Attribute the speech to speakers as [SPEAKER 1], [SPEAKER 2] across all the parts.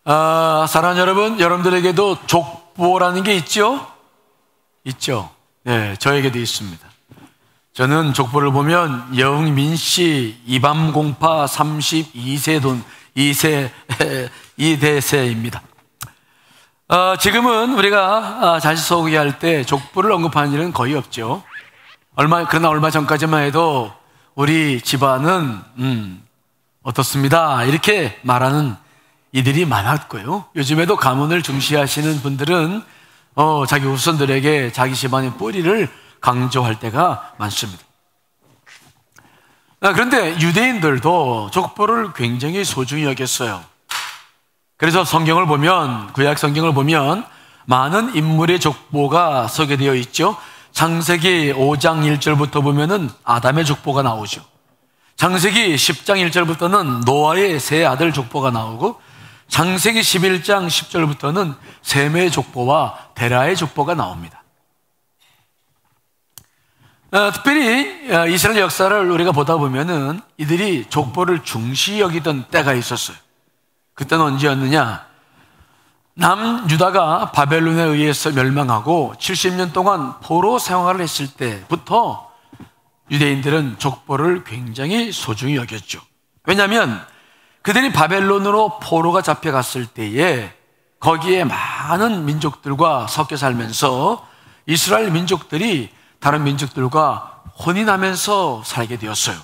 [SPEAKER 1] 사랑하는 여러분, 여러분들에게도 족보라는 게 있죠? 있죠. 네, 저에게도 있습니다. 저는 족보를 보면 영민씨 이밤공파 32대세입니다. 지금은 우리가 자식소개할 때 족보를 언급하는 일은 거의 없죠. 그러나 얼마 전까지만 해도 우리 집안은 어떻습니다, 이렇게 말하는 이들이 많았고요. 요즘에도 가문을 중시하시는 분들은 자기 후손들에게 자기 집안의 뿌리를 강조할 때가 많습니다. 그런데 유대인들도 족보를 굉장히 소중히 여겼어요. 그래서 성경을 보면, 구약 성경을 보면 많은 인물의 족보가 소개되어 있죠. 창세기 5장 1절부터 보면은 아담의 족보가 나오죠. 창세기 10장 1절부터는 노아의 세 아들 족보가 나오고, 창세기 11장 10절부터는 셈의 족보와 데라의 족보가 나옵니다. 특별히 이스라엘 역사를 우리가 보다 보면은 이들이 족보를 중시 여기던 때가 있었어요. 그때는 언제였느냐? 남유다가 바벨론에 의해서 멸망하고 70년 동안 포로 생활을 했을 때부터 유대인들은 족보를 굉장히 소중히 여겼죠. 왜냐하면 그들이 바벨론으로 포로가 잡혀갔을 때에 거기에 많은 민족들과 섞여 살면서 이스라엘 민족들이 다른 민족들과 혼인하면서 살게 되었어요.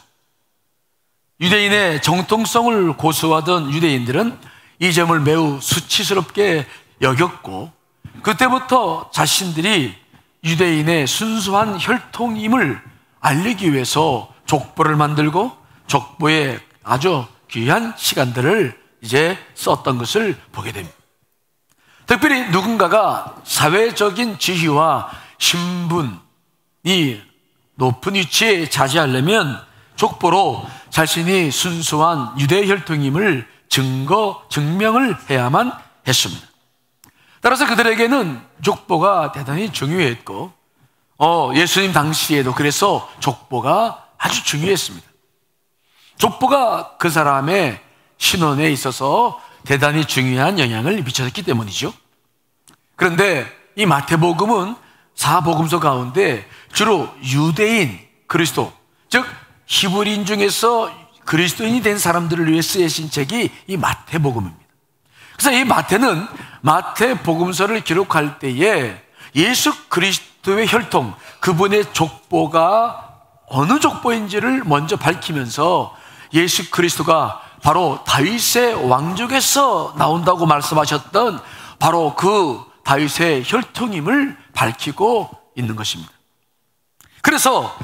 [SPEAKER 1] 유대인의 정통성을 고수하던 유대인들은 이 점을 매우 수치스럽게 여겼고, 그때부터 자신들이 유대인의 순수한 혈통임을 알리기 위해서 족보를 만들고 족보에 아주 귀한 시간들을 이제 썼던 것을 보게 됩니다. 특별히 누군가가 사회적인 지위와 신분이 높은 위치에 차지하려면 족보로 자신이 순수한 유대 혈통임을 증명을 해야만 했습니다. 따라서 그들에게는 족보가 대단히 중요했고, 예수님 당시에도 그래서 족보가 아주 중요했습니다. 족보가 그 사람의 신원에 있어서 대단히 중요한 영향을 미쳤기 때문이죠. 그런데 이 마태복음은 사복음서 가운데 주로 유대인 그리스도, 즉 히브리인 중에서 그리스도인이 된 사람들을 위해 쓰여진 책이 이 마태복음입니다. 그래서 이 마태는 마태복음서를 기록할 때에 예수 그리스도의 혈통, 그분의 족보가 어느 족보인지를 먼저 밝히면서 예수 그리스도가 바로 다윗의 왕족에서 나온다고 말씀하셨던 바로 그 다윗의 혈통임을 밝히고 있는 것입니다. 그래서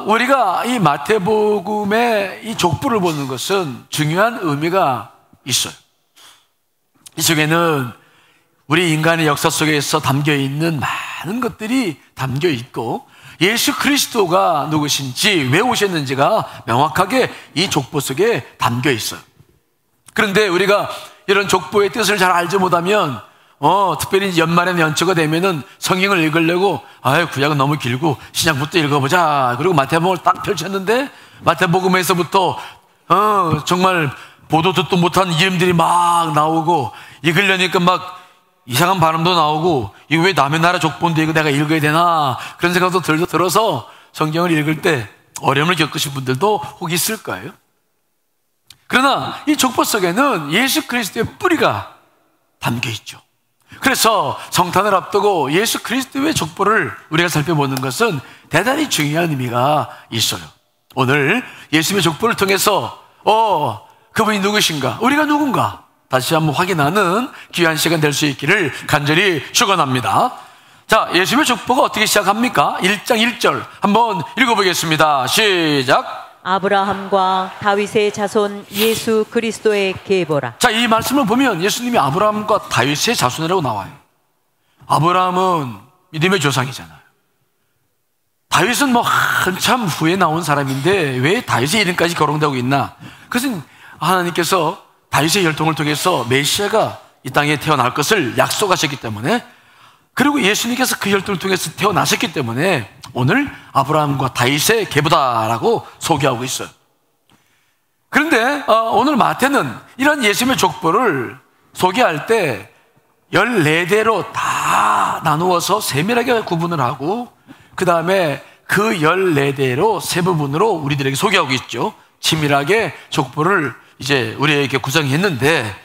[SPEAKER 1] 우리가 이 마태복음의 이 족보를 보는 것은 중요한 의미가 있어요. 이 속에는 우리 인간의 역사 속에서 담겨 있는 많은 것들이 담겨 있고, 예수 그리스도가 누구신지 왜 오셨는지가 명확하게 이 족보 속에 담겨 있어요. 그런데 우리가 이런 족보의 뜻을 잘 알지 못하면 특별히 연말에 연초가 되면은 성경을 읽으려고 구약은 너무 길고 신약부터 읽어보자. 그리고 마태복음을 딱 펼쳤는데 마태복음에서부터 정말 보도 듣도 못한 이름들이 막 나오고, 읽으려니까 막 이상한 발음도 나오고, 이거 왜 남의 나라 족보인데 이거 내가 읽어야 되나, 그런 생각도 들어서 성경을 읽을 때 어려움을 겪으신 분들도 혹 있을 거예요. 그러나 이 족보 속에는 예수 그리스도의 뿌리가 담겨 있죠. 그래서 성탄을 앞두고 예수 그리스도의 족보를 우리가 살펴보는 것은 대단히 중요한 의미가 있어요. 오늘 예수님의 족보를 통해서 그분이 누구신가, 우리가 누군가 다시 한번 확인하는 귀한 시간 될 수 있기를 간절히 축원합니다. 자, 예수님의 족보가 어떻게 시작합니까? 1장 1절 한번 읽어보겠습니다. 시작.
[SPEAKER 2] 아브라함과 다윗의 자손 예수 그리스도의 계보라.
[SPEAKER 1] 자, 이 말씀을 보면 예수님이 아브라함과 다윗의 자손이라고 나와요. 아브라함은 믿음의 조상이잖아요. 다윗은 한참 후에 나온 사람인데 왜 다윗의 이름까지 거론되고 있나? 그것은 하나님께서 다윗의 혈통을 통해서 메시아가 이 땅에 태어날 것을 약속하셨기 때문에, 그리고 예수님께서 그 혈통을 통해서 태어나셨기 때문에 오늘 아브라함과 다윗의 계보다라고 소개하고 있어요. 그런데 오늘 마태는 이런 예수님의 족보를 소개할 때 14대로 다 나누어서 세밀하게 구분을 하고 그 다음에 그 14대로 세 부분으로 우리들에게 소개하고 있죠. 치밀하게 족보를 이제 우리에게 구성했는데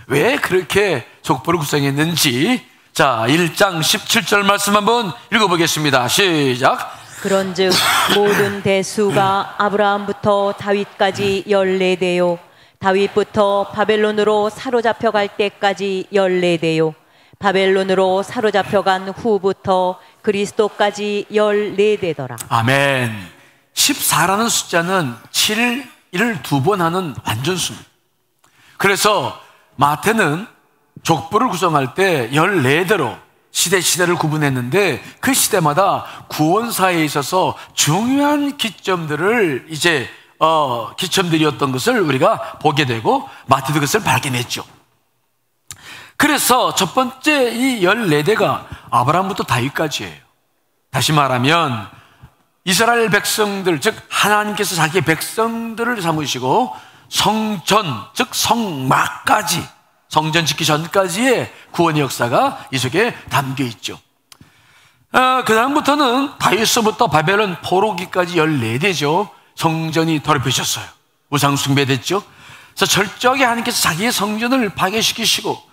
[SPEAKER 1] 왜 그렇게 족보를 구성했는지 자 1장 17절 말씀 한번 읽어보겠습니다. 시작.
[SPEAKER 2] 그런즉 모든 대수가 아브라함부터 다윗까지 14대요 다윗부터 바벨론으로 사로잡혀 갈 때까지 14대요 바벨론으로 사로잡혀간 후부터 그리스도까지 14대더라.
[SPEAKER 1] 아멘. 14라는 숫자는 7을 2번 하는 완전수입니다. 그래서 마태는 족보를 구성할 때 14대로 시대를 구분했는데 그 시대마다 구원사에 있어서 중요한 기점들을 이제 기점들이었던 것을 우리가 보게 되고 마태도 그것을 발견했죠. 그래서 첫 번째 이 14대가 아브라함부터 다윗까지예요. 다시 말하면 이스라엘 백성들, 즉 하나님께서 자기 백성들을 삼으시고 성전, 즉 성막까지 성전 짓기 전까지의 구원의 역사가 이 속에 담겨 있죠. 그 다음부터는 다윗서부터 바벨론 포로기까지 14대죠. 성전이 더럽혀졌어요. 우상 숭배됐죠. 그래서 철저하게 하나님께서 자기의 성전을 파괴시키시고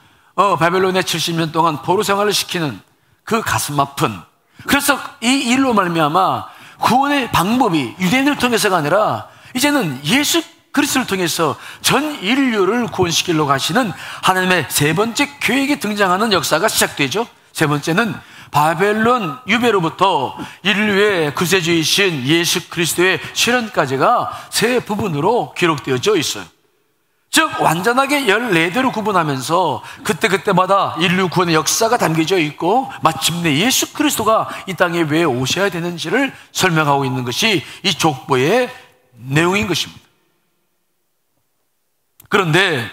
[SPEAKER 1] 바벨론에 70년 동안 포로 생활을 시키는 그 가슴 아픈, 그래서 이 일로 말미암아 구원의 방법이 유대인을 통해서가 아니라 이제는 예수 그리스도를 통해서 전 인류를 구원시키려고 하시는 하나님의 세 번째 계획이 등장하는 역사가 시작되죠. 세 번째는 바벨론 유배로부터 인류의 구세주이신 예수 그리스도의 실현까지가 세 부분으로 기록되어져 있어요. 즉 완전하게 14대로 구분하면서 그때그때마다 인류 구원의 역사가 담겨져 있고 마침내 예수 그리스도가 이 땅에 왜 오셔야 되는지를 설명하고 있는 것이 이 족보의 내용인 것입니다. 그런데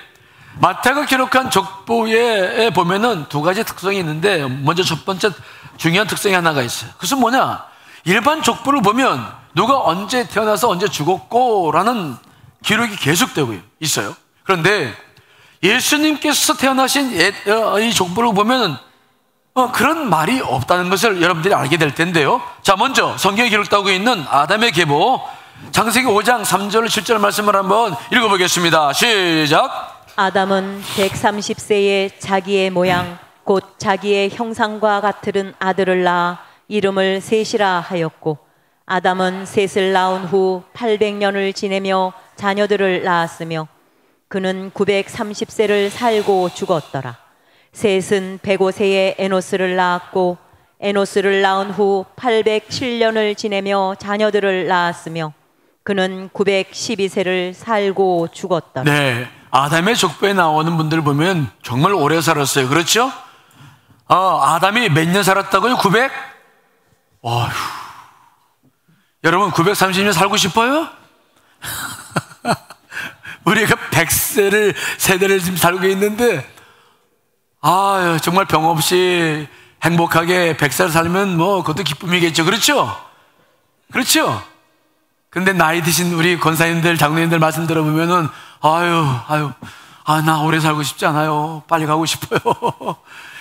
[SPEAKER 1] 마태가 기록한 족보에 보면은 두 가지 특성이 있는데 먼저 첫 번째 중요한 특성이 하나가 있어요. 그것은 뭐냐? 일반 족보를 보면 누가 언제 태어나서 언제 죽었고 라는 기록이 계속되고 있어요. 그런데 예수님께서 태어나신 이 족보를 보면 그런 말이 없다는 것을 여러분들이 알게 될 텐데요. 자, 먼저 성경에 기록되고 있는 아담의 계보 창세기 5장 3절 7절 말씀을 한번 읽어보겠습니다. 시작.
[SPEAKER 2] 아담은 130세에 자기의 모양 곧 자기의 형상과 같은 아들을 낳아 이름을 셋이라 하였고 아담은 셋을 낳은 후 800년을 지내며 자녀들을 낳았으며 그는 930세를 살고 죽었더라. 셋은 105세에 에노스를 낳았고 에노스를 낳은 후 807년을 지내며 자녀들을 낳았으며 그는 912세를 살고 죽었더라.
[SPEAKER 1] 네, 아담의 족보에 나오는 분들 보면 정말 오래 살았어요. 그렇죠? 아담이 몇 년 살았다고요? 900? 어휴. 여러분 930년 살고 싶어요? 우리가 100세를 세대를 지금 살고 있는데 정말 병 없이 행복하게 100살 살면 뭐 그것도 기쁨이겠죠. 그렇죠? 그렇죠? 근데 나이 드신 우리 권사님들, 장로님들 말씀 들어보면은 나 오래 살고 싶지 않아요. 빨리 가고 싶어요.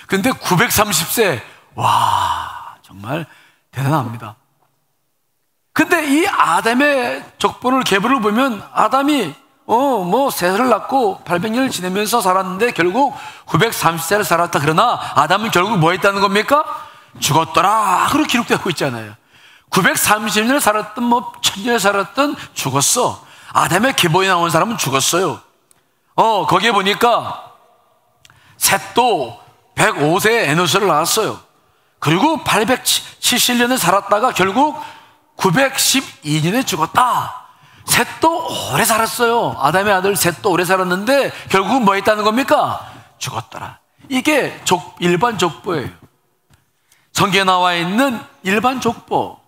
[SPEAKER 1] 근데 930세, 와, 정말 대단합니다. 근데 이 아담의 족보를 계보를 보면 아담이 셋을 낳고 800년을 지내면서 살았는데 결국 930세를 살았다. 그러나 아담은 결국 뭐 했다는 겁니까? 죽었더라. 그렇게 기록되고 있잖아요. 930년을 살았든 1000년을 살았든 죽었어. 아담의 계보에 나온 사람은 죽었어요. 거기에 보니까 셋도 105세에 에노스를 낳았어요. 그리고 870년을 살았다가 결국 912년에 죽었다. 셋도 오래 살았어요. 아담의 아들 셋도 오래 살았는데 결국은 뭐 했다는 겁니까? 죽었더라. 이게 일반 족보예요. 성경에 나와 있는 일반 족보,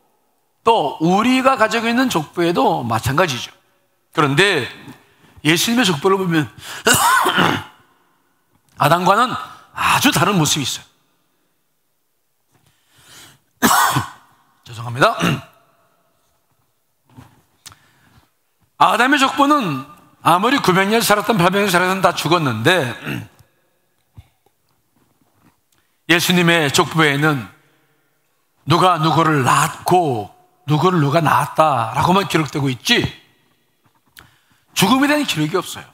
[SPEAKER 1] 또 우리가 가지고 있는 족보에도 마찬가지죠. 그런데 예수님의 족보를 보면 아담과는 아주 다른 모습이 있어요. 죄송합니다. 아담의 족보는 아무리 900년 살았던 800년 살았던 다 죽었는데 예수님의 족보에는 누가 누구를 낳았고 누구를 누가 낳았다라고만 기록되고 있지 죽음에 대한 기록이 없어요.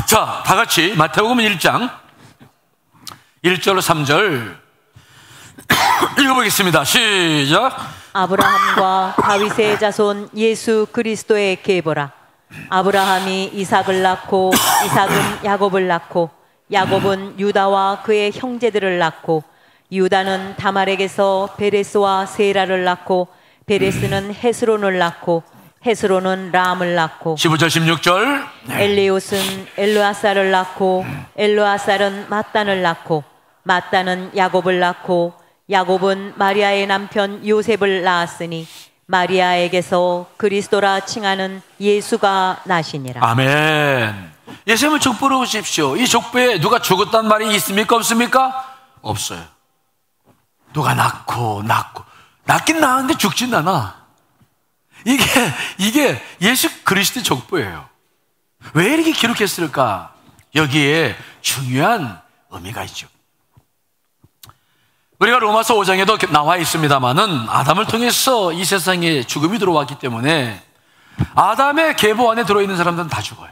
[SPEAKER 1] 자, 다 같이 마태복음 1장 1절로 3절 읽어보겠습니다. 시작.
[SPEAKER 2] 아브라함과 다윗의 자손 예수 그리스도의 계보라. 아브라함이 이삭을 낳고 이삭은 야곱을 낳고 야곱은 유다와 그의 형제들을 낳고 유다는 다말에게서 베레스와 세라를 낳고 베레스는 헤스론을 낳고 헤스론은 람을 낳고
[SPEAKER 1] 15절 16절
[SPEAKER 2] 엘리옷은 엘르아살을 낳고 엘르아살은 mat단을 낳고 mat단은 야곱을 낳고 야곱은 마리아의 남편 요셉을 낳았으니 마리아에게서 그리스도라 칭하는 예수가 나시니라.
[SPEAKER 1] 아멘. 예수님은 족보를 보십시오. 이 족보에 누가 죽었단 말이 있습니까? 없습니까? 없어요. 누가 낳고 낳긴 낳았는데 죽진 않아. 이게 예수 그리스도의 족보예요. 왜 이렇게 기록했을까? 여기에 중요한 의미가 있죠. 우리가 로마서 5장에도 나와 있습니다만은 아담을 통해서 이 세상에 죽음이 들어왔기 때문에 아담의 계보 안에 들어있는 사람들은 다 죽어요.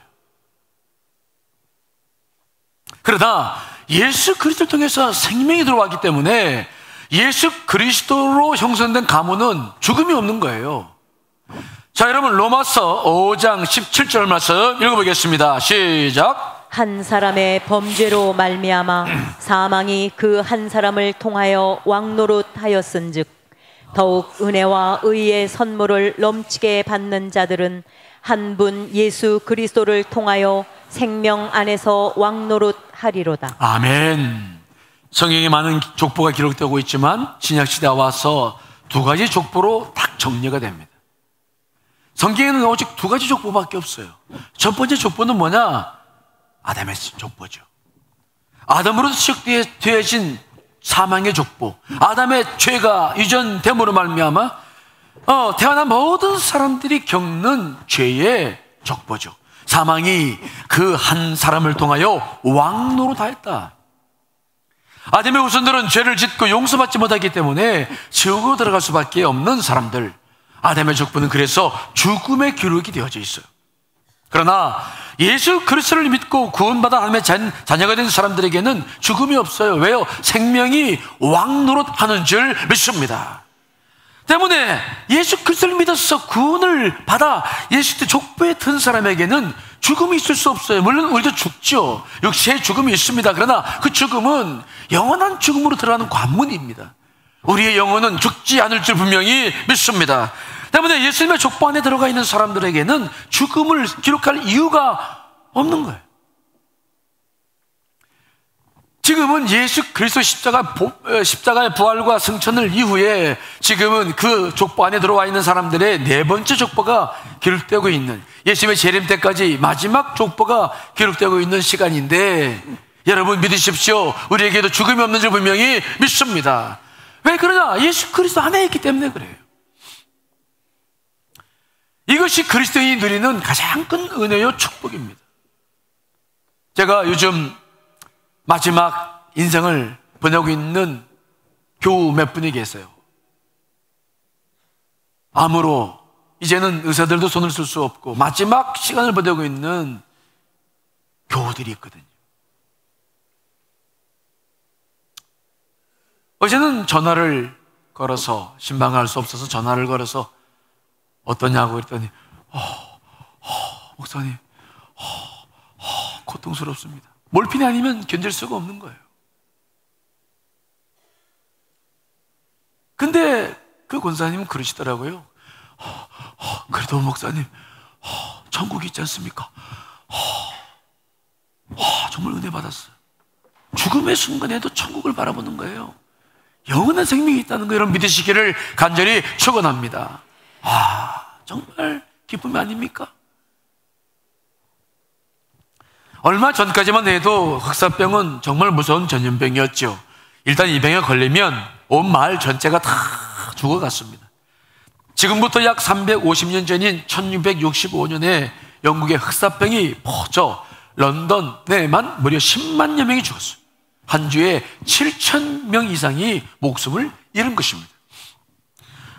[SPEAKER 1] 그러나 예수 그리스도를 통해서 생명이 들어왔기 때문에 예수 그리스도로 형성된 가문은 죽음이 없는 거예요. 자, 여러분 로마서 5장 17절 말씀 읽어보겠습니다. 시작.
[SPEAKER 2] 한 사람의 범죄로 말미암아 사망이 그 한 사람을 통하여 왕노릇하였은즉 더욱 은혜와 의의 선물을 넘치게 받는 자들은 한 분 예수 그리스도를 통하여 생명 안에서 왕노릇하리로다.
[SPEAKER 1] 아멘. 성경에 많은 족보가 기록되고 있지만 신약시대에 와서 두 가지 족보로 딱 정리가 됩니다. 성경에는 오직 두 가지 족보밖에 없어요. 첫 번째 족보는 뭐냐? 아담의 족보죠. 아담으로 시작되어진 사망의 족보, 아담의 죄가 유전됨으로 말미암아 태어난 모든 사람들이 겪는 죄의 족보죠. 사망이 그 한 사람을 통하여 왕노릇하였다. 아담의 후손들은 죄를 짓고 용서받지 못하기 때문에 지옥으로 들어갈 수밖에 없는 사람들, 아담의 족보는 그래서 죽음의 기록이 되어져 있어요. 그러나 예수 그리스도를 믿고 구원받아 하나님의 자녀가 된 사람들에게는 죽음이 없어요. 왜요? 생명이 왕노릇하는 줄 믿습니다. 때문에 예수 그리스도를 믿어서 구원을 받아 예수의 족보에 든 사람에게는 죽음이 있을 수 없어요. 물론 우리도 죽죠. 육체의 죽음이 있습니다. 그러나 그 죽음은 영원한 죽음으로 들어가는 관문입니다. 우리의 영혼은 죽지 않을 줄 분명히 믿습니다. 때문에 예수님의 족보 안에 들어가 있는 사람들에게는 죽음을 기록할 이유가 없는 거예요. 지금은 예수 그리스도 십자가의 부활과 승천을 이후에 지금은 그 족보 안에 들어와 있는 사람들의 네 번째 족보가 기록되고 있는, 예수님의 재림 때까지 마지막 족보가 기록되고 있는 시간인데, 여러분 믿으십시오. 우리에게도 죽음이 없는 줄 분명히 믿습니다. 왜 그러냐? 예수 그리스도 안에 있기 때문에 그래요. 이것이 그리스도인이 누리는 가장 큰 은혜요 축복입니다. 제가 요즘 마지막 인생을 보내고 있는 교우 몇 분이 계세요. 암으로 이제는 의사들도 손을 쓸 수 없고 마지막 시간을 보내고 있는 교우들이 있거든요. 어제는 전화를 걸어서, 신방할 수 없어서 전화를 걸어서 어떠냐고 그랬더니 목사님 고통스럽습니다. 몰핀이 아니면 견딜 수가 없는 거예요. 근데 그 권사님은 그러시더라고요. 그래도 목사님 천국이 있지 않습니까? 정말 은혜 받았어요. 죽음의 순간에도 천국을 바라보는 거예요. 영원한 생명이 있다는 거 여러분 믿으시기를 간절히 축원합니다. 정말 기쁨이 아닙니까? 얼마 전까지만 해도 흑사병은 정말 무서운 전염병이었죠. 일단 이 병에 걸리면 온 마을 전체가 다 죽어갔습니다. 지금부터 약 350년 전인 1665년에 영국의 흑사병이 퍼져 런던에만 무려 10만여 명이 죽었어요. 한 주에 7,000명 이상이 목숨을 잃은 것입니다.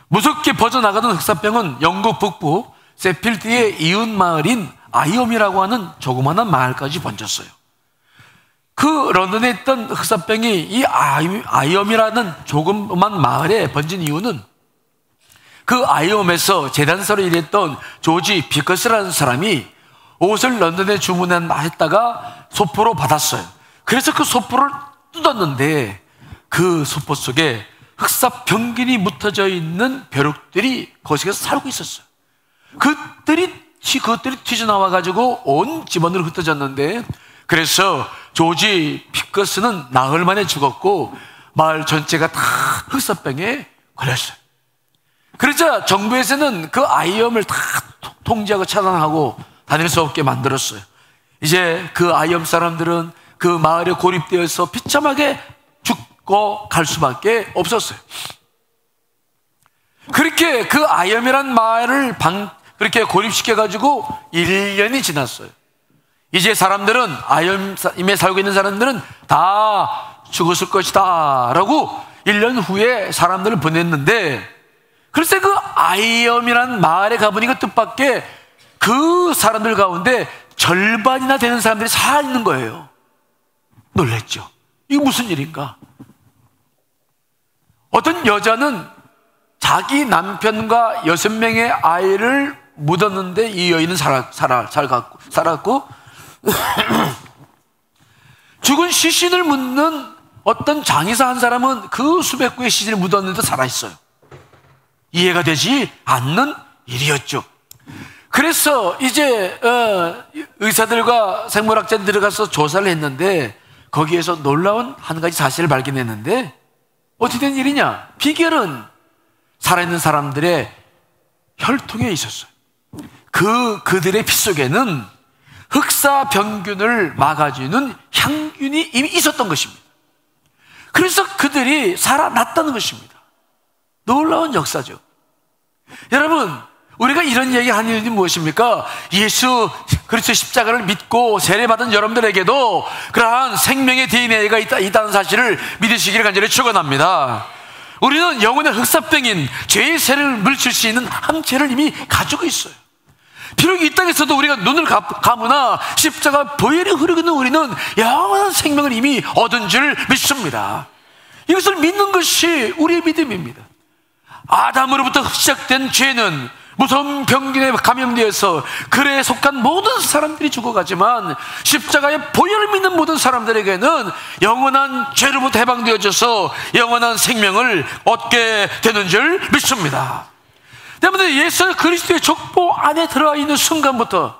[SPEAKER 1] 무섭게 퍼져나가던 흑사병은 영국 북부 세필드의 이웃 마을인 아이엄이라고 하는 조그마한 마을까지 번졌어요. 그 런던에 있던 흑사병이 이 아이엄이라는 조그만 마을에 번진 이유는 그 아이엄에서 재단사로 일했던 조지 피커스라는 사람이 옷을 런던에 주문했다가 소포로 받았어요. 그래서 그 소포를 뜯었는데 그 소포 속에 흑사병균이 묻어져 있는 벼룩들이 거기서 살고 있었어요. 그것들이 튀어나와가지고 온 집안으로 흩어졌는데, 그래서 조지 피커스는 나흘 만에 죽었고 마을 전체가 다 흑사병에 걸렸어요. 그러자 정부에서는 그 아이엄을 다 통제하고 차단하고 다닐 수 없게 만들었어요. 이제 그 아이엄 사람들은 그 마을에 고립되어서 비참하게 죽고 갈 수밖에 없었어요. 그렇게 그 아이엄이란 마을을 그렇게 고립시켜가지고 1년이 지났어요. 이제 사람들은, 아이엄에 살고 있는 사람들은 다 죽었을 것이다 라고 1년 후에 사람들을 보냈는데, 글쎄 그 아이엄이란 마을에 가보니까 뜻밖의 그 사람들 가운데 절반이나 되는 사람들이 살아있는 거예요. 놀랬죠. 이게 무슨 일인가? 어떤 여자는 자기 남편과 6명의 아이를 묻었는데 이 여인은 살았고 죽은 시신을 묻는 어떤 장의사 한 사람은 그 수백 구의 시신을 묻었는데 살아있어요. 이해가 되지 않는 일이었죠. 그래서 이제 의사들과 생물학자들이 들어가서 조사를 했는데 거기에서 놀라운 한 가지 사실을 발견했는데, 어떻게 된 일이냐? 비결은 살아있는 사람들의 혈통에 있었어요. 그들의 피 속에는 흑사병균을 막아주는 향균이 이미 있었던 것입니다. 그래서 그들이 살아났다는 것입니다. 놀라운 역사죠. 여러분, 우리가 이런 얘기 하는 이유는 무엇입니까? 예수 그리스도 십자가를 믿고 세례받은 여러분들에게도 그러한 생명의 DNA가 있다는 사실을 믿으시기를 간절히 축원합니다. 우리는 영혼의 흑사병인 죄의 세를 물칠 수 있는 함체를 이미 가지고 있어요. 비록 이 땅에서도 우리가 눈을 감으나 십자가 보혈이 흐르는 우리는 영원한 생명을 이미 얻은 줄 믿습니다. 이것을 믿는 것이 우리의 믿음입니다. 아담으로부터 시작된 죄는 무서운 병균에 감염되어서 그에 속한 모든 사람들이 죽어가지만 십자가의 보혈을 믿는 모든 사람들에게는 영원한 죄로부터 해방되어져서 영원한 생명을 얻게 되는 줄 믿습니다. 때문에 예수 그리스도의 족보 안에 들어와 있는 순간부터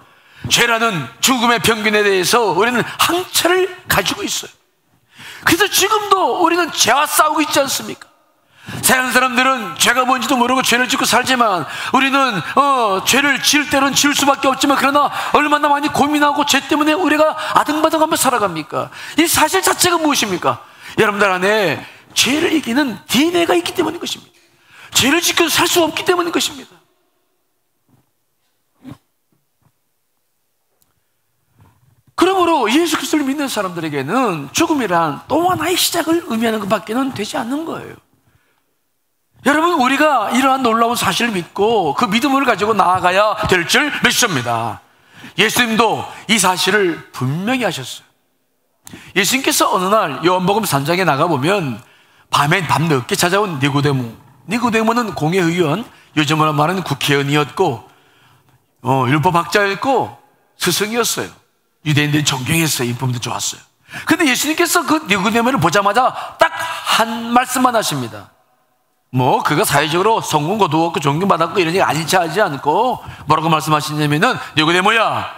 [SPEAKER 1] 죄라는 죽음의 병균에 대해서 우리는 항체를 가지고 있어요. 그래서 지금도 우리는 죄와 싸우고 있지 않습니까? 세상 사람들은 죄가 뭔지도 모르고 죄를 짓고 살지만 우리는 죄를 지을 때는 지을 수밖에 없지만, 그러나 얼마나 많이 고민하고 죄 때문에 우리가 아등바등하며 살아갑니까? 이 사실 자체가 무엇입니까? 여러분들 안에 죄를 이기는 DNA가 있기 때문인 것입니다. 죄를 지켜서 살 수 없기 때문인 것입니다. 그러므로 예수 그리스도를 믿는 사람들에게는 죽음이란 또 하나의 시작을 의미하는 것밖에는 되지 않는 거예요. 여러분, 우리가 이러한 놀라운 사실을 믿고 그 믿음을 가지고 나아가야 될 줄 믿습니다. 예수님도 이 사실을 분명히 하셨어요. 예수님께서 어느 날 요한복음 3장에 나가보면 밤늦게 찾아온 니고데모는 공회의원, 요즘으로 말하는 국회의원이었고 율법학자였고 스승이었어요. 유대인들이 존경했어요. 인품도 좋았어요. 그런데 예수님께서 그 니고데모를 보자마자 딱 한 말씀만 하십니다. 그가 사회적으로 성공 거두었고 존경받았고 이런 얘기 아니치 하지 않고 뭐라고 말씀하시냐면은, 니고데모야,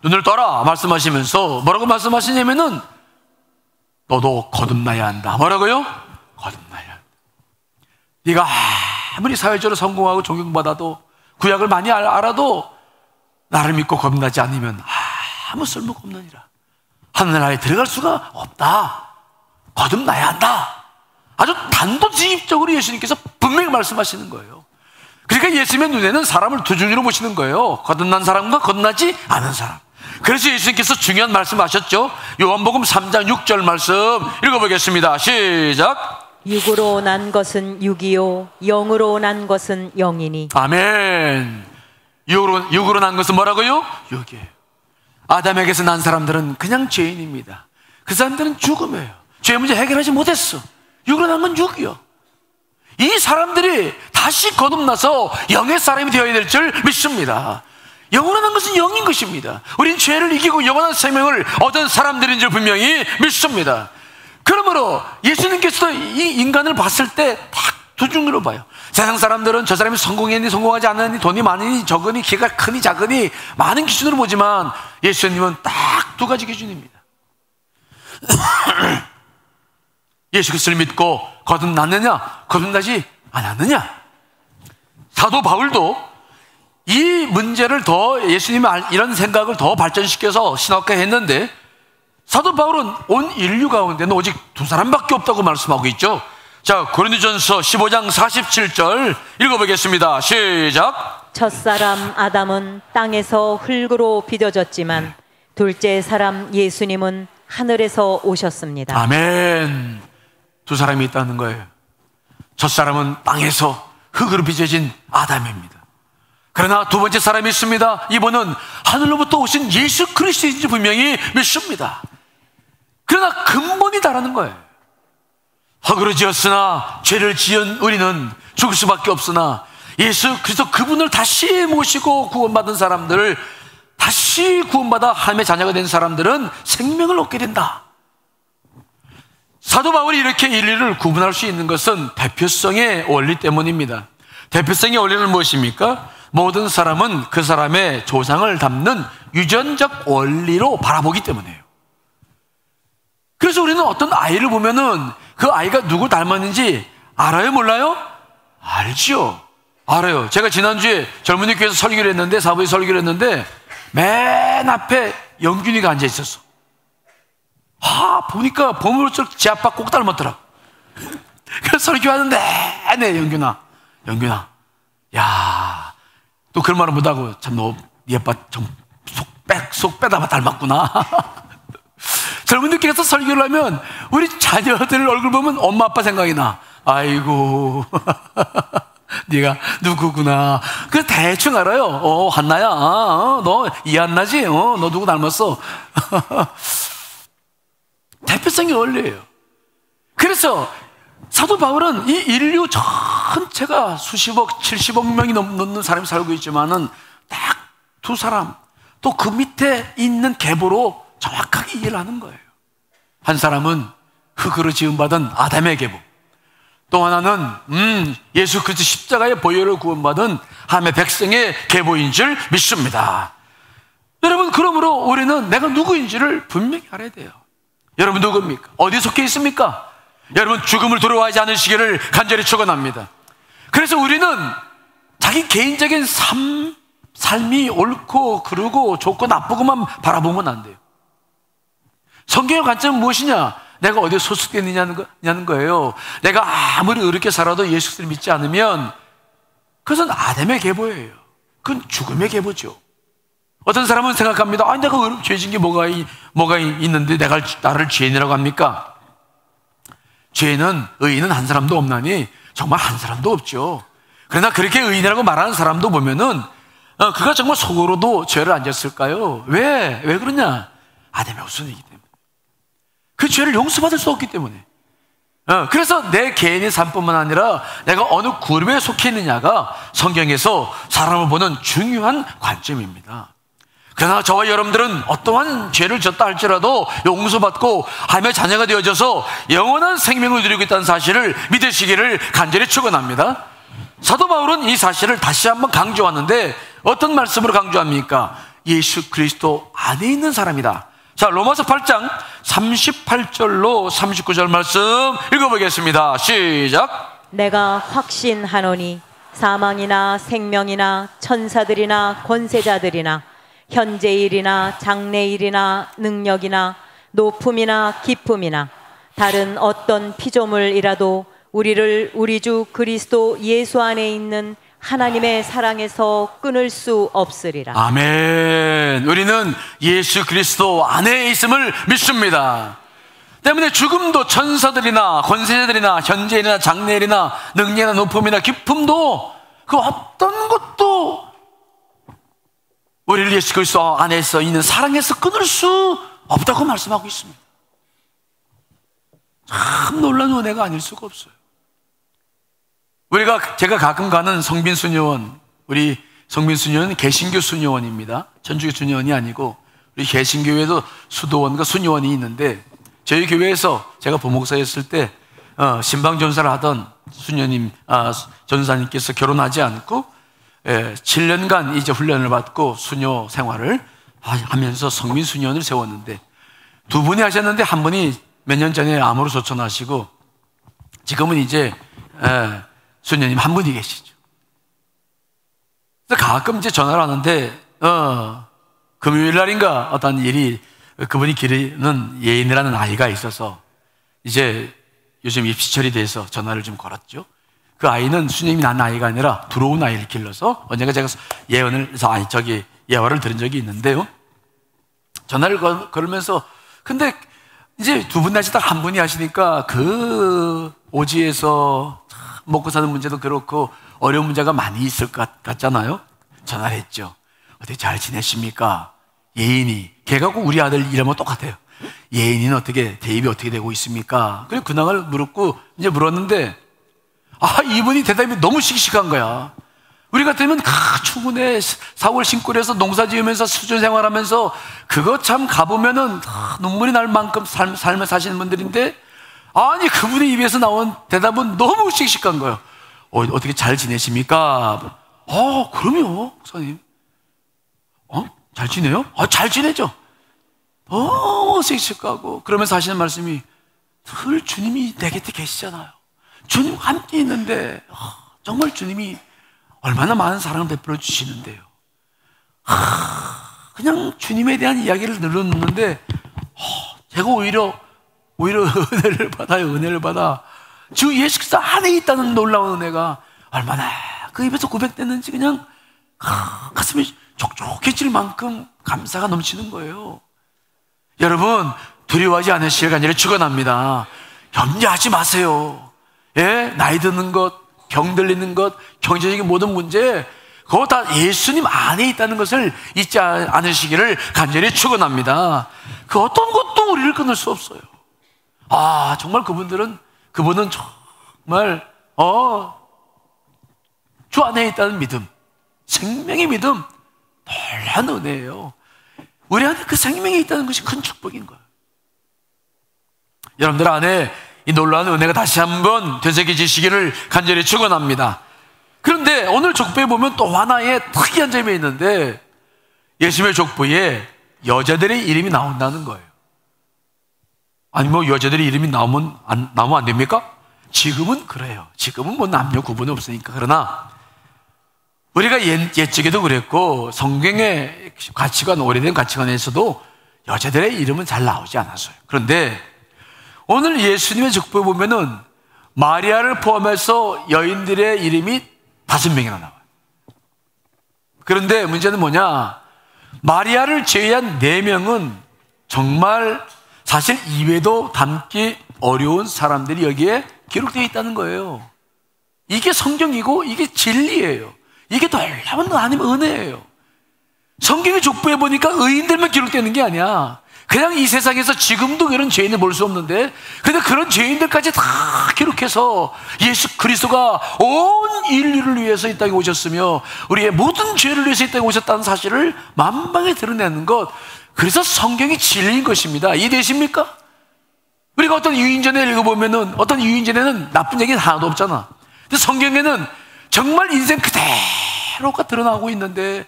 [SPEAKER 1] 눈을 떠라 말씀하시면서 뭐라고 말씀하시냐면은, 너도 거듭나야 한다. 뭐라고요? 거듭나야 한다. 네가 아무리 사회적으로 성공하고 존경받아도 구약을 많이 알아도 나를 믿고 거듭나지 않으면 아무 쓸모가 없느니라. 하늘나라에 들어갈 수가 없다. 거듭나야 한다. 아주 단도직입적으로 예수님께서 분명히 말씀하시는 거예요. 그러니까 예수님의 눈에는 사람을 두 종류로 보시는 거예요. 거듭난 사람과 거듭나지 않은 사람. 그래서 예수님께서 중요한 말씀하셨죠. 요한복음 3장 6절 말씀 읽어보겠습니다. 시작.
[SPEAKER 2] 육으로 난 것은 육이요 영으로 난 것은 영이니.
[SPEAKER 1] 아멘. 육으로 난 것은 뭐라고요? 육이에요. 아담에게서 난 사람들은 그냥 죄인입니다. 그 사람들은 죽음이에요. 죄 문제 해결하지 못했어. 육으로 난 건 육이요. 이 사람들이 다시 거듭나서 영의 사람이 되어야 될 줄 믿습니다. 영으로 난 것은 영인 것입니다. 우린 죄를 이기고 영원한 생명을 얻은 사람들인 줄 분명히 믿습니다. 그러므로 예수님께서도 이 인간을 봤을 때 딱 두 종류로 봐요. 세상 사람들은 저 사람이 성공했니 성공하지 않았니, 돈이 많으니 적으니, 키가 크니 작으니 많은 기준으로 보지만 예수님은 딱 두 가지 기준입니다. 예수 그리스도를 믿고 거듭났느냐, 거듭나지 않았느냐. 사도 바울도 이 문제를 더 예수님의 이런 생각을 더 발전시켜서 신학화 했는데, 사도 바울은 온 인류 가운데는 오직 두 사람밖에 없다고 말씀하고 있죠. 자, 고린도전서 15장 47절 읽어보겠습니다. 시작.
[SPEAKER 2] 첫사람 아담은 땅에서 흙으로 빚어졌지만 둘째 사람 예수님은 하늘에서 오셨습니다.
[SPEAKER 1] 아멘. 두 사람이 있다는 거예요. 첫사람은 땅에서 흙으로 빚어진 아담입니다. 그러나 두 번째 사람이 있습니다. 이분은 하늘로부터 오신 예수 그리스도인지 분명히 믿습니다. 그러나 근본이 다르는 거예요. 흙으로 지었으나 죄를 지은 우리는 죽을 수밖에 없으나 예수 그리스도 그분을 다시 모시고 구원받은 사람들, 다시 구원받아 하나님의 자녀가 된 사람들은 생명을 얻게 된다. 사도 바울이 이렇게 인류를 구분할 수 있는 것은 대표성의 원리 때문입니다. 대표성의 원리는 무엇입니까? 모든 사람은 그 사람의 조상을 담는 유전적 원리로 바라보기 때문이에요. 그래서 우리는 어떤 아이를 보면은 그 아이가 누구 닮았는지 알아요, 몰라요? 알죠. 알아요. 제가 지난주에 젊은이 교회에서 설교를 했는데, 사부에 설교를 했는데 맨 앞에 영균이가 앉아 있었어. 보니까 보물쩍 제 아빠 꼭 닮았더라. 그래서 설교하는데 내내 영균아, 야, 또 그런 말을 못하고 참 너 네 아빠 좀 속 빼다 닮았구나. 젊은이들께서 설교를 하면 우리 자녀들 얼굴 보면 엄마 아빠 생각이 나. 아이고 네가 누구구나. 그래서 대충 알아요. 한나야, 너 이한나지? 너 누구 닮았어? 대표성이 원리예요. 그래서 사도 바울은 이 인류 전체가 수십억, 70억 명이 넘는 사람이 살고 있지만은 딱 두 사람, 또 그 밑에 있는 계보로 정확하게 이해를 하는 거예요. 한 사람은 흙으로 지음받은 아담의 계보, 또 하나는 예수 그리스도 십자가의 보혈을 구원받은 하나님의 백성의 계보인 줄 믿습니다. 여러분, 그러므로 우리는 내가 누구인지를 분명히 알아야 돼요. 여러분 누굽니까? 어디 속해 있습니까? 여러분 죽음을 두려워하지 않으시기를 간절히 축원합니다. 그래서 우리는 자기 개인적인 삶이 옳고 그르고 좋고 나쁘고만 바라보면 안 돼요. 성경의 관점은 무엇이냐? 내가 어디에 소속되느냐는 거예요. 내가 아무리 의롭게 살아도 예수 그리스도를 믿지 않으면 그것은 아담의 계보예요. 그건 죽음의 계보죠. 어떤 사람은 생각합니다. 내가 죄진 게 뭐가 있는데 내가 나를 죄인이라고 합니까? 죄는 의인은 한 사람도 없나니 정말 한 사람도 없죠. 그러나 그렇게 의인이라고 말하는 사람도 보면은 그가 정말 속으로도 죄를 안 졌을까요? 왜 그러냐? 아담의 후손이기 때문에. 그 죄를 용서받을 수 없기 때문에. 그래서 내 개인의 삶뿐만 아니라 내가 어느 그룹에 속해 있느냐가 성경에서 사람을 보는 중요한 관점입니다. 그러나 저와 여러분들은 어떠한 죄를 졌다 할지라도 용서받고 하나님의 자녀가 되어져서 영원한 생명을 누리고 있다는 사실을 믿으시기를 간절히 축원합니다. 사도 바울은 이 사실을 다시 한번 강조하는데 어떤 말씀으로 강조합니까? 예수 그리스도 안에 있는 사람이다. 자, 로마서 8장 38절로 39절 말씀 읽어보겠습니다. 시작.
[SPEAKER 2] 내가 확신하노니 사망이나 생명이나 천사들이나 권세자들이나 현재일이나 장래일이나 능력이나 높음이나 깊음이나 다른 어떤 피조물이라도 우리를 우리 주 그리스도 예수 안에 있는 하나님의 사랑에서 끊을 수 없으리라.
[SPEAKER 1] 아멘. 우리는 예수 그리스도 안에 있음을 믿습니다. 때문에 죽음도 천사들이나 권세자들이나 현재일이나 장래일이나 능력이나 높음이나 기쁨도 그 어떤 것도 우리를 예수 그리스도 안에서 있는 사랑에서 끊을 수 없다고 말씀하고 있습니다. 참 놀라운 은혜가 아닐 수가 없어요. 제가 가끔 가는 성빈 수녀원, 우리 성빈 수녀원은 개신교 수녀원입니다. 천주교 수녀원이 아니고 우리 개신교회도 수도원과 수녀원이 있는데, 저희 교회에서 제가 부목사였을 때 신방 전사를 하던 전사님께서 결혼하지 않고 7년간 이제 훈련을 받고 수녀 생활을 하면서 성민 수녀원을 세웠는데, 두 분이 하셨는데 한 분이 몇 년 전에 암으로 소천하시고 지금은 이제 수녀님 한 분이 계시죠. 그래서 가끔 이제 전화를 하는데 금요일 날인가 어떤 일이, 그분이 기르는 예인이라는 아이가 있어서 이제 요즘 입시철이 돼서 전화를 좀 걸었죠. 그 아이는 수녀님이 낳은 아이가 아니라 들어온 아이를 길러서 언젠가 제가 예화를 들은 적이 있는데요. 전화를 걸으면서, 근데 이제 두 분 하시다가 한 분이 하시니까 그 오지에서 먹고 사는 문제도 그렇고 어려운 문제가 많이 있을 것 같잖아요. 전화를 했죠. 어떻게 잘 지내십니까? 예인이, 걔가 꼭 우리 아들 이름하고 똑같아요. 예인이는 대입이 어떻게 되고 있습니까? 그래서 근황을 물었는데, 이분이 대답이 너무 씩씩한 거야. 우리 같으면 충분해. 4월 신골에서 농사 지으면서 수전 생활하면서 그거 참 가보면은 눈물이 날 만큼 삶을 사시는 분들인데, 아니 그분의 입에서 나온 대답은 너무 씩씩한 거예요. 어떻게 잘 지내십니까? 그럼요 목사님. 잘 지내요? 잘 지내죠. 씩씩하고 그러면서 하시는 말씀이, 늘 주님이 내 곁에 계시잖아요. 주님과 함께 있는데 정말 주님이 얼마나 많은 사랑을 베풀어 주시는데요. 그냥 주님에 대한 이야기를 늘어놓는데 제가 오히려 은혜를 받아 주 예수 그리스도 안에 있다는 놀라운 은혜가 얼마나 그 입에서 고백됐는지 그냥 가슴이 촉촉해질 만큼 감사가 넘치는 거예요. 여러분, 두려워하지 않으시길 간절히 축원합니다. 염려하지 마세요. 나이 드는 것, 병 들리는 것, 경제적인 모든 문제, 그거 다 예수님 안에 있다는 것을 잊지 않으시기를 간절히 축원합니다. 그 어떤 것도 우리를 끊을 수 없어요. 정말 그분은 정말 주 안에 있다는 믿음, 생명의 믿음, 놀라운 은혜예요. 우리 안에 그 생명이 있다는 것이 큰 축복인 거예요. 여러분들 안에 이 놀라운 은혜가 다시 한번 되새겨지시기를 간절히 축원합니다. 그런데 오늘 족보에 보면 또 하나의 특이한 점이 있는데, 예수님의 족보에 여자들의 이름이 나온다는 거예요. 아니 여자들의 이름이 나오면 안 됩니까? 지금은 그래요. 지금은 남녀 구분이 없으니까. 그러나 우리가 옛적에도 그랬고 성경의 가치관, 오래된 가치관에서도 여자들의 이름은 잘 나오지 않았어요. 그런데 오늘 예수님의 족보에 보면은 마리아를 포함해서 여인들의 이름이 5명이나 나와요. 그런데 문제는 뭐냐? 마리아를 제외한 4명은 정말 사실 입에도 담기 어려운 사람들이 여기에 기록되어 있다는 거예요. 이게 성경이고 이게 진리예요. 이게 놀라운 하나님의 은혜예요. 성경의 족보에 보니까 의인들만 기록되는 게 아니야. 그냥 이 세상에서 지금도 그런 죄인을 볼 수 없는데, 근데 그런 죄인들까지 다 기록해서 예수 그리스도가 온 인류를 위해서 이 땅에 오셨으며 우리의 모든 죄를 위해서 이 땅에 오셨다는 사실을 만방에 드러내는 것, 그래서 성경이 진리인 것입니다. 이해되십니까? 우리가 어떤 유인전에 읽어보면은 어떤 유인전에는 나쁜 얘기는 하나도 없잖아. 근데 성경에는 정말 인생 그대로가 드러나고 있는데,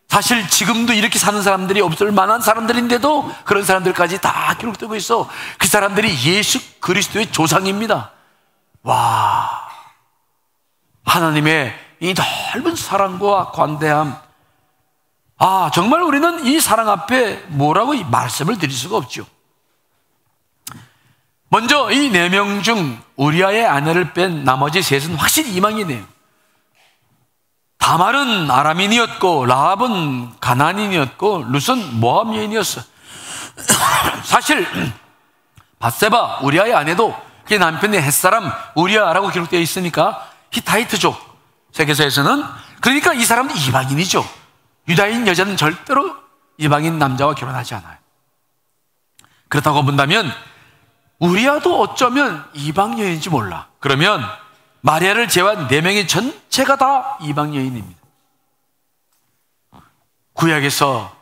[SPEAKER 1] 사실 지금도 이렇게 사는 사람들이 없을 만한 사람들인데도 그런 사람들까지 다 기록되고 있어. 그 사람들이 예수 그리스도의 조상입니다. 와, 하나님의 이 넓은 사랑과 관대함, 정말 우리는 이 사랑 앞에 뭐라고 말씀을 드릴 수가 없죠. 먼저 이 4명 중 우리아의 아내를 뺀 나머지 셋은 확실히 이방이네요. 다말은 아람인이었고 라합은 가나안인이었고 룻은 모압 여인이었어. 사실 밧세바 우리아의 아내도 그의 남편이 햇사람 우리아라고 기록되어 있으니까 히타이트족 세계사에서는. 그러니까 이 사람은 이방인이죠. 유다인 여자는 절대로 이방인 남자와 결혼하지 않아요. 그렇다고 본다면 우리아도 어쩌면 이방 여인인지 몰라. 그러면 마리아를 제외한 4명의 전체가 다 이방 여인입니다. 구약에서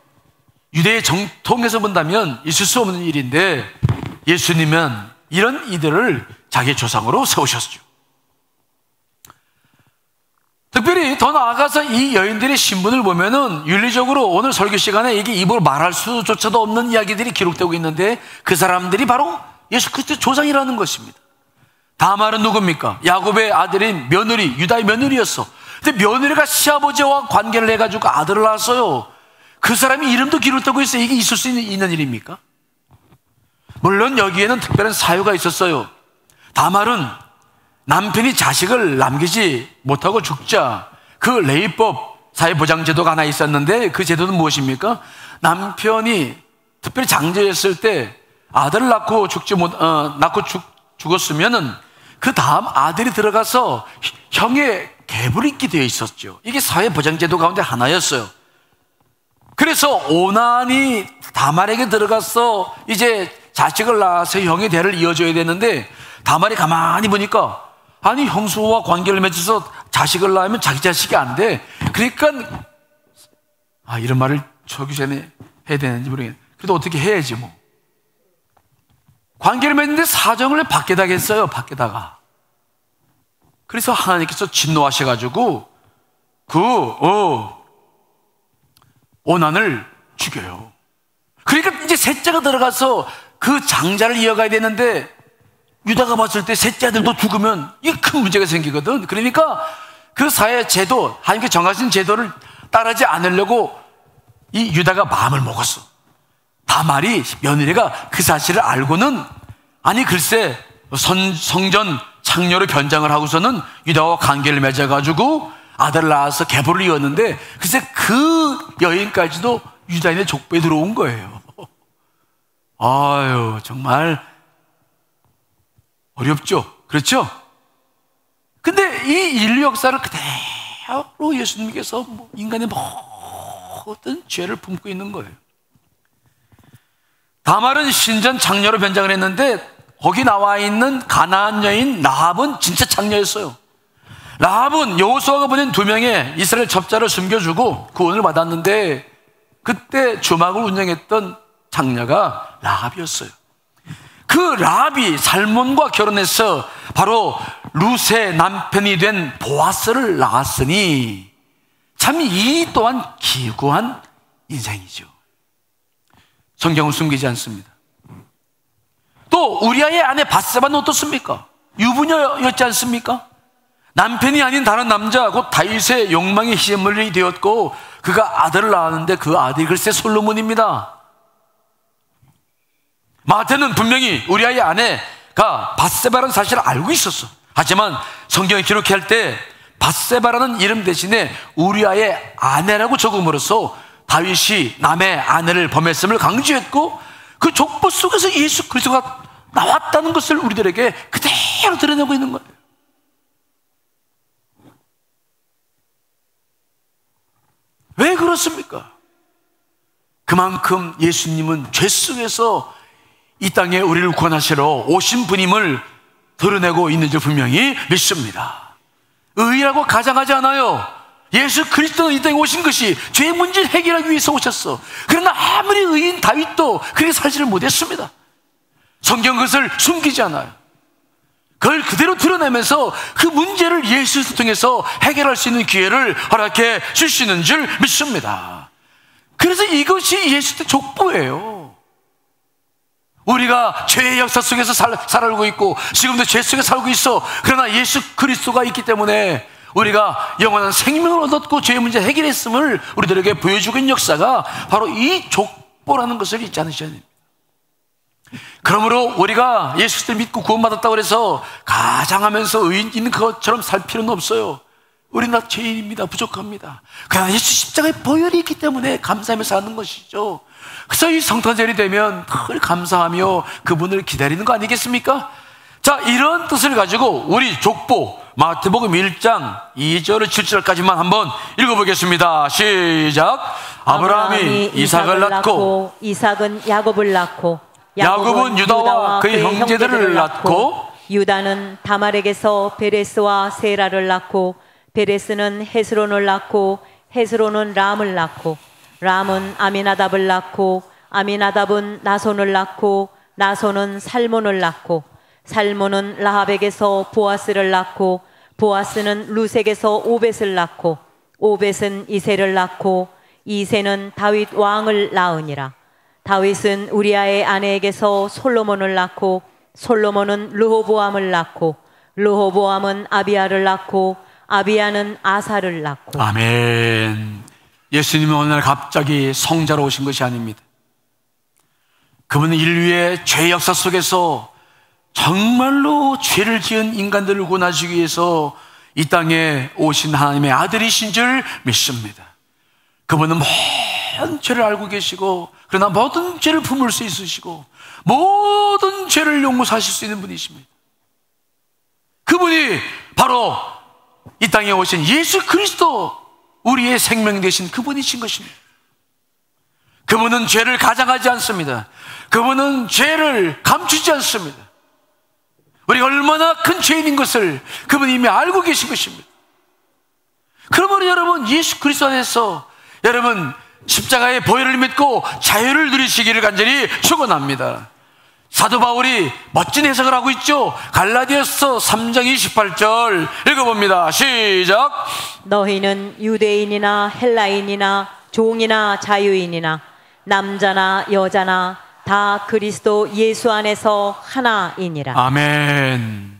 [SPEAKER 1] 유대의 정통에서 본다면 있을 수 없는 일인데 예수님은 이런 이들을 자기의 조상으로 세우셨죠. 특별히 더 나아가서 이 여인들의 신분을 보면은 윤리적으로 오늘 설교 시간에 이게 입으로 말할 수조차도 없는 이야기들이 기록되고 있는데 그 사람들이 바로 예수 그리스도의 조상이라는 것입니다. 다말은 누굽니까? 야곱의 아들인 며느리, 유다의 며느리였어. 근데 며느리가 시아버지와 관계를 해가지고 아들을 낳았어요. 그 사람이 이름도 기록되고 있어요. 이게 있을 수 있는 일입니까? 물론 여기에는 특별한 사유가 있었어요. 다말은 남편이 자식을 남기지 못하고 죽자 그 레위법 사회보장제도가 하나 있었는데 그 제도는 무엇입니까? 남편이 특별히 장자였을 때 아들을 낳고 죽었으면은 그 다음 아들이 들어가서 형의 계보를 잇게 되어 있었죠. 이게 사회보장제도 가운데 하나였어요. 그래서 오난이 다말에게 들어가서 이제 자식을 낳아서 형의 대를 이어줘야 되는데 다말이 가만히 보니까 아니 형수와 관계를 맺어서 자식을 낳으면 자기 자식이 안 돼. 그러니까 이런 말을 저기 전에 해야 되는지 모르겠네. 그래도 어떻게 해야지 뭐. 관계를 맺는데 사정을 밖에다가 했어요. 밖에다가. 그래서 하나님께서 진노하셔가지고 오난을 죽여요. 그러니까 이제 셋째가 들어가서 그 장자를 이어가야 되는데 유다가 봤을 때 셋째 아들도 죽으면 이게 큰 문제가 생기거든. 그러니까 그 사회 제도, 하나님께 정하신 제도를 따르지 않으려고 이 유다가 마음을 먹었어. 다말이 며느리가 그 사실을 알고는 아니 글쎄 성전 창녀로 변장을 하고서는 유다와 관계를 맺어가지고 아들을 낳아서 계보를 이었는데 글쎄 그 여인까지도 유다인의 족보에 들어온 거예요. 아유 정말 어렵죠. 그렇죠? 근데 이 인류 역사를 그대로 예수님께서 인간의 모든 죄를 품고 있는 거예요. 다말은 신전 창녀로 변장을 했는데 거기 나와 있는 가나안 여인 라합은 진짜 창녀였어요. 라합은 여호수아가 보낸 2명의 이스라엘 첩자를 숨겨주고 구원을 받았는데 그때 주막을 운영했던 창녀가 라합이었어요. 그 라합이 살몬과 결혼해서 바로 룻의 남편이 된 보아스를 낳았으니 참 이 또한 기구한 인생이죠. 성경은 숨기지 않습니다. 또 우리아의 아내 밧세바는 어떻습니까? 유부녀였지 않습니까? 남편이 아닌 다른 남자 곧 다윗의 욕망의 희생물이 되었고 그가 아들을 낳았는데 그 아들이 글쎄 솔로몬입니다. 마태는 분명히 우리아의 아내가 밧세바라는 사실을 알고 있었어. 하지만 성경에 기록할 때 밧세바라는 이름 대신에 우리아의 아내라고 적음으로써 다윗이 남의 아내를 범했음을 강조했고 그 족보 속에서 예수 그리스도가 나왔다는 것을 우리들에게 그대로 드러내고 있는 거예요. 왜 그렇습니까? 그만큼 예수님은 죄 속에서 이 땅에 우리를 구원하시러 오신 분임을 드러내고 있는 줄 분명히 믿습니다. 의라고 가장하지 않아요. 예수 그리스도는 이 땅에 오신 것이 죄의 문제를 해결하기 위해서 오셨어. 그러나 아무리 의인 다윗도 그렇게 살지를 못했습니다. 성경 그것을 숨기지 않아요. 그걸 그대로 드러내면서 그 문제를 예수를 통해서 해결할 수 있는 기회를 허락해 주시는 줄 믿습니다. 그래서 이것이 예수의 족보예요. 우리가 죄의 역사 속에서 살아가고 있고 지금도 죄 속에 살고 있어. 그러나 예수 그리스도가 있기 때문에 우리가 영원한 생명을 얻었고 죄의 문제 해결했음을 우리들에게 보여주고 있는 역사가 바로 이 족보라는 것을 잊지 않으셔야 됩니다. 그러므로 우리가 예수를 믿고 구원받았다고 해서 가장하면서 의인 있는 것처럼 살 필요는 없어요. 우리는 다 죄인입니다. 부족합니다. 그러나 예수 십자가의 보혈이 있기 때문에 감사하며 사는 것이죠. 그래서 이 성탄절이 되면 늘 감사하며 그분을 기다리는 거 아니겠습니까? 자, 이런 뜻을 가지고 우리 족보 마태복음 1장 2절을 7절까지만 한번 읽어보겠습니다. 시작. 아브라함이 이삭을 낳고
[SPEAKER 2] 이삭은 야곱을 낳고
[SPEAKER 1] 야곱은 유다와 그의 형제들을 낳고
[SPEAKER 2] 유다는 다말에게서 베레스와 세라를 낳고 베레스는 헤스론을 낳고 헤스론은 람을 낳고 람은 아미나답을 낳고 아미나답은 나손을 낳고 나손은 살몬을 낳고 살몬은 라합에게서 보아스를 낳고 보아스는 루색에서 오벳을 낳고 오벳은 이새를 낳고 이새는 다윗 왕을 낳으니라. 다윗은 우리아의 아내에게서 솔로몬을 낳고 솔로몬은 르호보암을 낳고 르호보암은 아비야를 낳고 아비야는 아사를 낳고.
[SPEAKER 1] 아멘. 예수님은 오늘 갑자기 성자로 오신 것이 아닙니다. 그분은 인류의 죄 역사 속에서 정말로 죄를 지은 인간들을 구원하시기 위해서 이 땅에 오신 하나님의 아들이신 줄 믿습니다. 그분은 모든 죄를 알고 계시고 그러나 모든 죄를 품을 수 있으시고 모든 죄를 용서하실 수 있는 분이십니다. 그분이 바로 이 땅에 오신 예수 그리스도, 우리의 생명 되신 그분이신 것입니다. 그분은 죄를 가장하지 않습니다. 그분은 죄를 감추지 않습니다. 우리가 얼마나 큰 죄인인 것을 그분이 이미 알고 계신 것입니다. 그러므로 여러분, 예수 그리스도 안에서 여러분 십자가의 보혈을 믿고 자유를 누리시기를 간절히 축원합니다. 사도 바울이 멋진 해석을 하고 있죠. 갈라디아서 3장 28절 읽어봅니다. 시작.
[SPEAKER 2] 너희는 유대인이나 헬라인이나 종이나 자유인이나 남자나 여자나 다 그리스도 예수 안에서 하나이니라.
[SPEAKER 1] 아멘.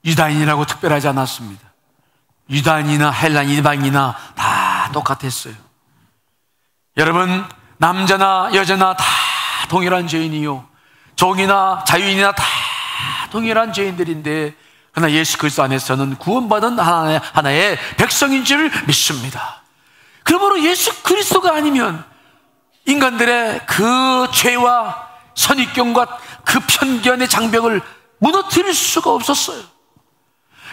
[SPEAKER 1] 유다인이라고 특별하지 않았습니다. 유다인이나 헬라인, 이방인이나 다 똑같았어요. 여러분, 남자나 여자나 다 동일한 죄인이요, 종이나 자유인이나 다 동일한 죄인들인데, 그러나 예수 그리스도 안에서는 구원받은 하나의 백성인 줄 믿습니다. 그러므로 예수 그리스도가 아니면 인간들의 그 죄와 선입견과 그 편견의 장벽을 무너뜨릴 수가 없었어요.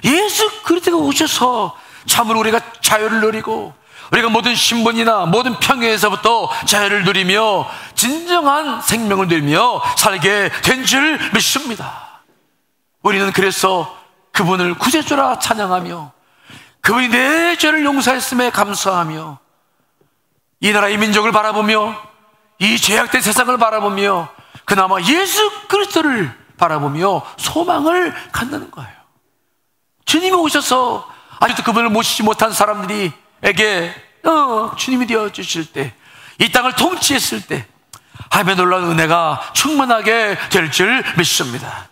[SPEAKER 1] 예수 그리스도가 오셔서 참으로 우리가 자유를 누리고 우리가 모든 신분이나 모든 편견에서부터 자유를 누리며 진정한 생명을 누리며 살게 된 줄 믿습니다. 우리는 그래서 그분을 구세주라 찬양하며 그분이 내 죄를 용서했음에 감사하며 이 나라 이 민족을 바라보며 이 죄악된 세상을 바라보며 그나마 예수 그리스도를 바라보며 소망을 갖는 거예요. 주님이 오셔서 아직도 그분을 모시지 못한 사람들에게 주님이 되어주실 때, 이 땅을 통치했을 때 하나님의 놀라운 은혜가 충만하게 될 줄 믿습니다.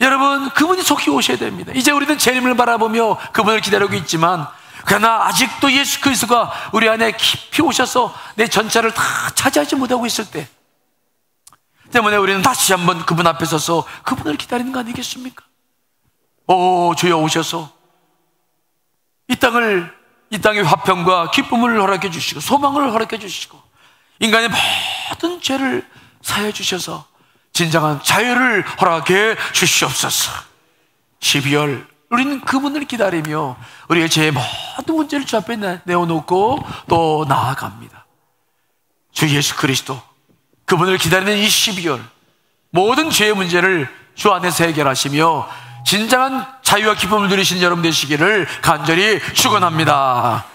[SPEAKER 1] 여러분, 그분이 속히 오셔야 됩니다. 이제 우리는 재림을 바라보며 그분을 기다리고 있지만, 그러나 아직도 예수 그리스도가 우리 안에 깊이 오셔서 내 전차를 다 차지하지 못하고 있을 때 때문에 우리는 다시 한번 그분 앞에 서서 그분을 기다리는 거 아니겠습니까? 오, 주여 오셔서 이 땅의 화평과 기쁨을 허락해 주시고 소망을 허락해 주시고 인간의 모든 죄를 사해 주셔서 진정한 자유를 허락해 주시옵소서. 12월 우리는 그분을 기다리며 우리의 죄의 모든 문제를 주 앞에 내어놓고 또 나아갑니다. 주 예수 그리스도, 그분을 기다리는 이 12월 모든 죄의 문제를 주 안에서 해결하시며 진정한 자유와 기쁨을 누리신 여러분 되시기를 간절히 축원합니다.